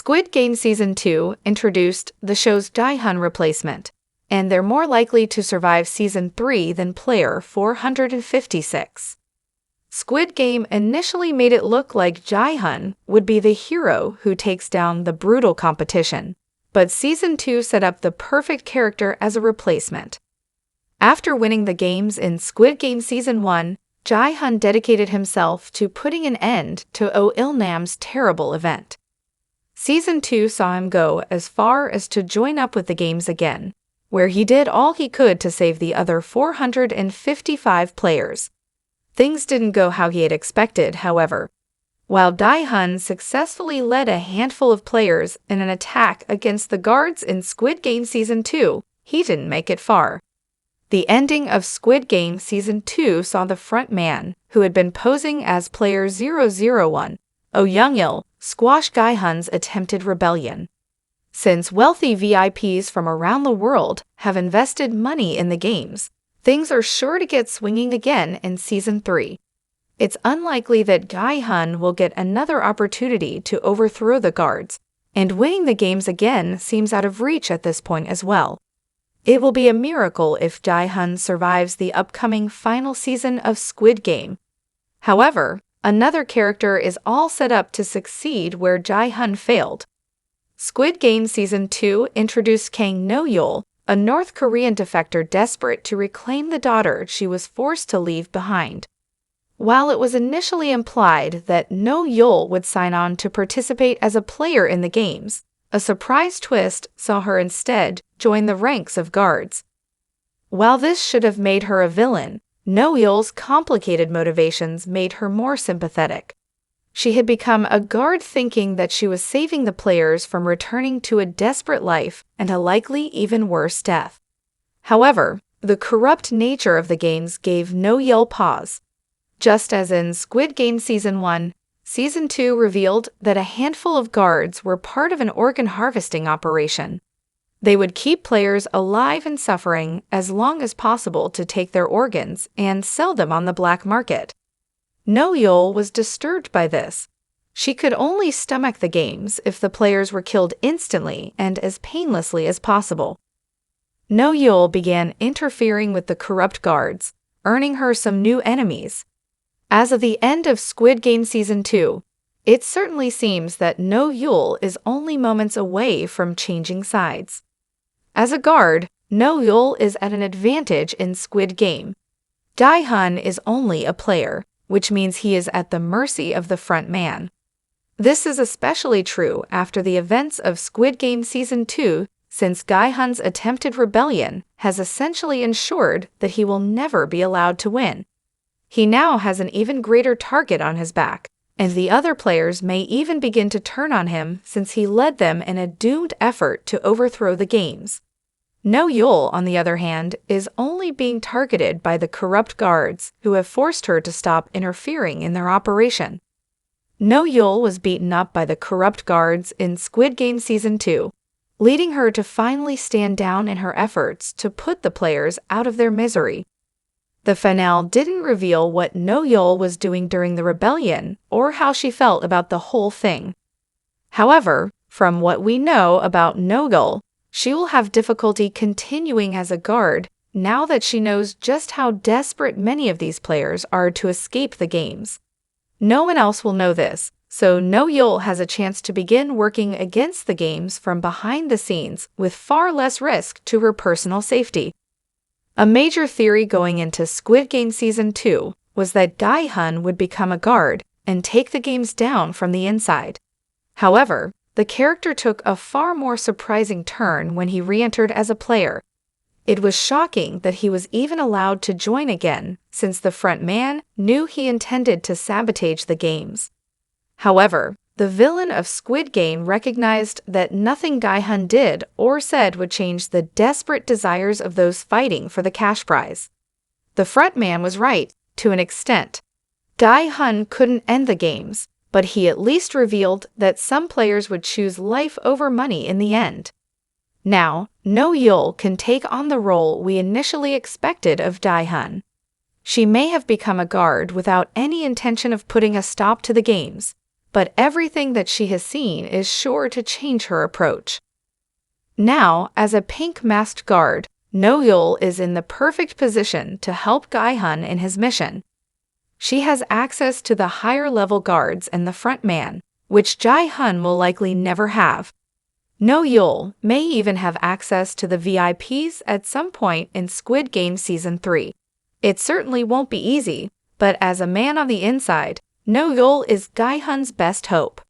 Squid Game Season 2 introduced the show's Gi-hun replacement, and they're more likely to survive Season 3 than Player 456. Squid Game initially made it look like Gi-hun would be the hero who takes down the brutal competition, but Season 2 set up the perfect character as a replacement. After winning the games in Squid Game Season 1, Gi-hun dedicated himself to putting an end to Oh Il-nam's terrible event. Season 2 saw him go as far as to join up with the games again, where he did all he could to save the other 455 players. Things didn't go how he had expected, however. While Gi-hun successfully led a handful of players in an attack against the guards in Squid Game Season 2, he didn't make it far. The ending of Squid Game Season 2 saw the front man, who had been posing as Player 001, Oh Young-il, squash Gi-hun's attempted rebellion. Since wealthy VIPs from around the world have invested money in the games, things are sure to get swinging again in Season 3. It's unlikely that Gi-hun will get another opportunity to overthrow the guards, and winning the games again seems out of reach at this point as well. It will be a miracle if Gi-hun survives the upcoming final season of Squid Game. However, another character is all set up to succeed where Gi-hun failed. Squid Game Season 2 introduced Kang Noel, a North Korean defector desperate to reclaim the daughter she was forced to leave behind. While it was initially implied that Noel would sign on to participate as a player in the games, a surprise twist saw her instead join the ranks of guards. While this should have made her a villain, Noel's complicated motivations made her more sympathetic. She had become a guard thinking that she was saving the players from returning to a desperate life and a likely even worse death. However, the corrupt nature of the games gave Noel pause. Just as in Squid Game Season 1, Season 2 revealed that a handful of guards were part of an organ harvesting operation. They would keep players alive and suffering as long as possible to take their organs and sell them on the black market. Noel was disturbed by this. She could only stomach the games if the players were killed instantly and as painlessly as possible. Noel began interfering with the corrupt guards, earning her some new enemies. As of the end of Squid Game Season 2, it certainly seems that Noel is only moments away from changing sides. As a guard, Noel is at an advantage in Squid Game. Gi-hun is only a player, which means he is at the mercy of the front man. This is especially true after the events of Squid Game Season 2, since Gi-hun's attempted rebellion has essentially ensured that he will never be allowed to win. He now has an even greater target on his back, and the other players may even begin to turn on him since he led them in a doomed effort to overthrow the games. Noel, on the other hand, is only being targeted by the corrupt guards who have forced her to stop interfering in their operation. Noel was beaten up by the corrupt guards in Squid Game Season 2, leading her to finally stand down in her efforts to put the players out of their misery. The finale didn't reveal what Noel was doing during the rebellion or how she felt about the whole thing. However, from what we know about Noel, she will have difficulty continuing as a guard now that she knows just how desperate many of these players are to escape the games. No one else will know this, so Noel has a chance to begin working against the games from behind the scenes with far less risk to her personal safety. A major theory going into Squid Game Season 2 was that Gi-hun would become a guard and take the games down from the inside. However, the character took a far more surprising turn when he re-entered as a player. It was shocking that he was even allowed to join again, since the front man knew he intended to sabotage the games. However, the villain of Squid Game recognized that nothing Gi-hun did or said would change the desperate desires of those fighting for the cash prize. The front man was right, to an extent. Gi-hun couldn't end the games, but he at least revealed that some players would choose life over money in the end. Now, Noel can take on the role we initially expected of Gi-hun. She may have become a guard without any intention of putting a stop to the games, but everything that she has seen is sure to change her approach. Now, as a pink masked guard, Noel is in the perfect position to help Gi-hun in his mission. She has access to the higher-level guards and the front man, which Gi-hun will likely never have. Noel may even have access to the VIPs at some point in Squid Game Season 3. It certainly won't be easy, but as a man on the inside, Noel is Gi-hun's best hope.